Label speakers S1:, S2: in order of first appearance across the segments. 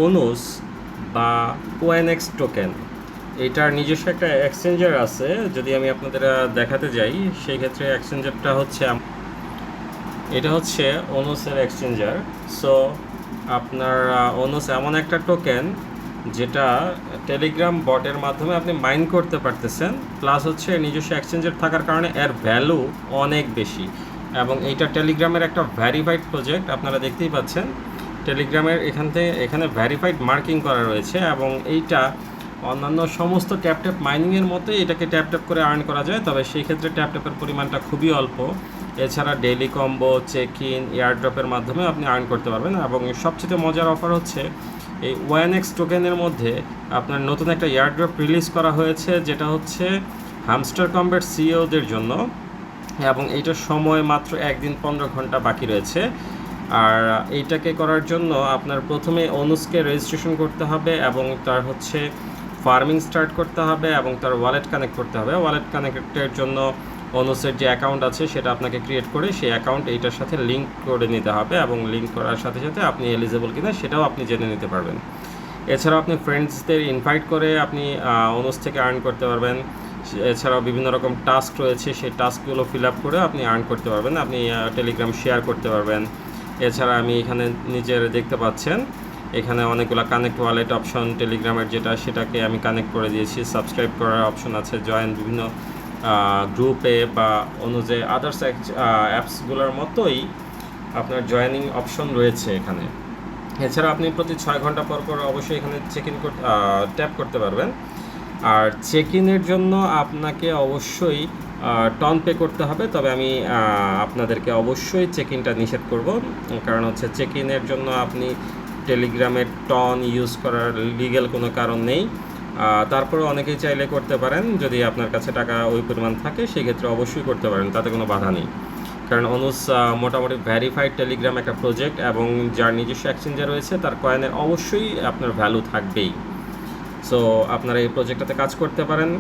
S1: ওনোস বা ওএনএক্স টোকেন, এটার নিজস্ব একটা এক্সচেঞ্জার আছে। যদি আমি আপনাদের দেখাতে যাই, সেই ক্ষেত্রে এক্সচেঞ্জারটা হচ্ছে, এটা হচ্ছে ওনোসের এক্সচেঞ্জার। সো আপনার ওনোস এমন একটা টোকেন যেটা টেলিগ্রাম বটের মাধ্যমে আপনি মাইন করতে পারতেছেন, প্লাস হচ্ছে নিজস্ব এক্সচেঞ্জার থাকার কারণে এর ভ্যালু অনেক বেশি। এবং এইটা টেলিগ্রামের একটা ভ্যারিফাইড প্রজেক্ট, আপনারা দেখতেই পাচ্ছেন টেলিগ্রামের এখানে ভ্যারিফাইড মার্কিং করা রয়েছে। এবং এইটা অন্যান্য সমস্ত ট্যাপ মাইনিংয়ের মতোই এটাকে ট্যাপ করে আর্ন করা যায়, তবে সেই ক্ষেত্রে ট্যাপের পরিমাণটা খুবই অল্প। এছাড়া ডেইলি কম্বো, চেক ইন, এয়ারড্রপের মাধ্যমে আপনি আর্ন করতে পারবেন। এবং সবচেয়ে মজার অফার হচ্ছে এই ওএনএক্স টোকেনের মধ্যে আপনার নতুন একটা এয়ারড্রপ রিলিজ করা হয়েছে, যেটা হচ্ছে হ্যামস্টার কম্ব্যাট সিইওদের জন্য। এবং এইটার সময় মাত্র 1 দিন 15 ঘন্টা বাকি রয়েছে। আর এইটাকে করার জন্য আপনার প্রথমে ওনোসকে রেজিস্ট্রেশন করতে হবে এবং তার হচ্ছে ফার্মিং স্টার্ট করতে হবে এবং তার ওয়ালেট কানেক্ট করতে হবে। ওয়ালেট কানেক্টের জন্য ওনোসের যে অ্যাকাউন্ট আছে সেটা আপনাকে ক্রিয়েট করে সেই অ্যাকাউন্ট এইটার সাথে লিঙ্ক করে নিতে হবে, এবং লিঙ্ক করার সাথে সাথে আপনি এলিজেবল কিনা সেটাও আপনি জেনে নিতে পারবেন। এছাড়াও আপনি ফ্রেন্ডসদের ইনভাইট করে আপনি ওনোস থেকে আর্ন করতে পারবেন। এছাড়াও বিভিন্ন রকম টাস্ক রয়েছে, সেই টাস্কগুলো ফিল আপ করে আপনি আর্ন করতে পারবেন। আপনি টেলিগ্রাম শেয়ার করতে পারবেন। এছাড়া আমি এখানে নিজের দেখতে পাচ্ছেন এখানে অনেকগুলো কানেক্ট ওয়ালেট অপশন টেলিগ্রামের, সেটাকে আমি কানেক্ট করে দিয়েছি। সাবস্ক্রাইব করার অপশন আছে, জয়েন বিভিন্ন গ্রুপে বা অন্য যে আদার্স অ্যাপসগুলোর মতোই আপনার জয়েনিং অপশন রয়েছে এখানে। এছাড়া আপনি প্রতি 6 ঘন্টা পর অবশ্যই এখানে চেক ইন ট্যাপ করতে পারবেন। আর চেক ইনের জন্য আপনাকে অবশ্যই টন পে করতে হবে, তবে আমি আপনাদেরকে অবশ্যই চেক ইনটা নিষেধ করব, কারণ হচ্ছে চেক ইনের জন্য আপনি টেলিগ্রামের টন ইউজ করার লিগ্যাল কোনো কারণ নেই। তারপরে অনেকেই চাইলে করতে পারেন, যদি আপনার কাছে টাকা ওই পরিমাণ থাকে সেক্ষেত্রে অবশ্যই করতে পারেন, তাতে কোনো বাধা নেই। কারণ ওনোস মোটামুটি ভ্যারিফাইড টেলিগ্রাম একটা প্রজেক্ট, এবং যার নিজস্ব এক্সচেঞ্জার রয়েছে তার কয়েনের অবশ্যই আপনার ভ্যালু থাকবেই। সো আপনারা এই প্রজেক্টটাতে কাজ করতে পারেন,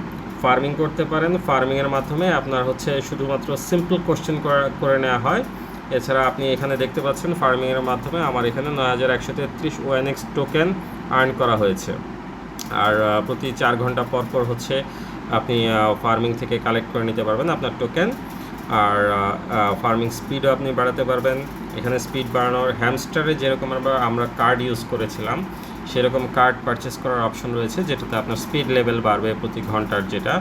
S1: ফার্মিং করতে পারেন। ফার্মিংয়ের মাধ্যমে আপনার হচ্ছে শুধুমাত্র সিম্পল কোশ্চেন করে নেওয়া হয়। এছাড়া আপনি এখানে দেখতে পাচ্ছেন ফার্মিংয়ের মাধ্যমে আমার এখানে 9133 ওএনএক্স টোকেন আর্ন করা হয়েছে। আর প্রতি 4 ঘন্টা পর হচ্ছে আপনি ফার্মিং থেকে কালেক্ট করে নিতে পারবেন আপনার টোকেন। আর ফার্মিং স্পিডও আপনি বাড়াতে পারবেন। এখানে স্পিড বাড়ানোর হ্যামস্টারে যেরকম আমরা কার্ড ইউজ করেছিলাম সেরকম কার্ড পারচেস করার অপশন রয়েছে, যেটাতে আপনার স্পিড লেভেল বাড়বে প্রতি ঘন্টার, যেটা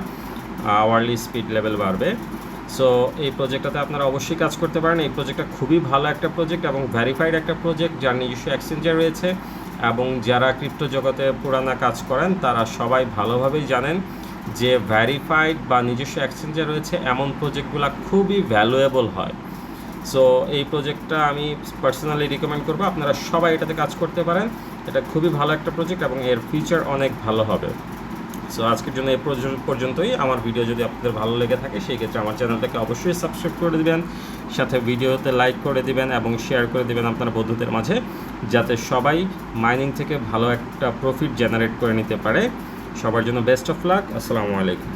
S1: আওয়ারলি স্পিড লেভেল বাড়বে। সো এই প্রজেক্টটাতে আপনারা অবশ্যই কাজ করতে পারেন। এই প্রজেক্টটা খুবই ভালো একটা প্রজেক্ট এবং ভ্যারিফাইড একটা প্রজেক্ট, যার নিজস্ব এক্সচেঞ্জার রয়েছে। এবং যারা ক্রিপ্টো জগতে পুরানা কাজ করেন তারা সবাই ভালোভাবেই জানেন যে ভ্যারিফাইড বা নিজস্ব এক্সচেঞ্জার রয়েছে এমন প্রজেক্টগুলো খুবই ভ্যালুয়েবল হয়। সো এই প্রজেক্টটা আমি পার্সোনালি রিকমেন্ড করবো, আপনারা সবাই এটাতে কাজ করতে পারেন। এটা খুবই ভালো একটা প্রজেক্ট এবং এর ফিচার অনেক ভালো হবে। সো আজকের জন্য এই পর্যন্তই। আমার ভিডিও যদি আপনাদের ভালো লেগে থাকে সেই ক্ষেত্রে আমার চ্যানেলটাকে অবশ্যই সাবস্ক্রাইব করে দিবেন, সাথে ভিডিওতে লাইক করে দিবেন এবং শেয়ার করে দিবেন আপনার বন্ধুদের মাঝে, যাতে সবাই মাইনিং থেকে ভালো একটা প্রফিট জেনারেট করে নিতে পারে। সবার জন্য বেস্ট অফ লাক। আসসালামু আলাইকুম।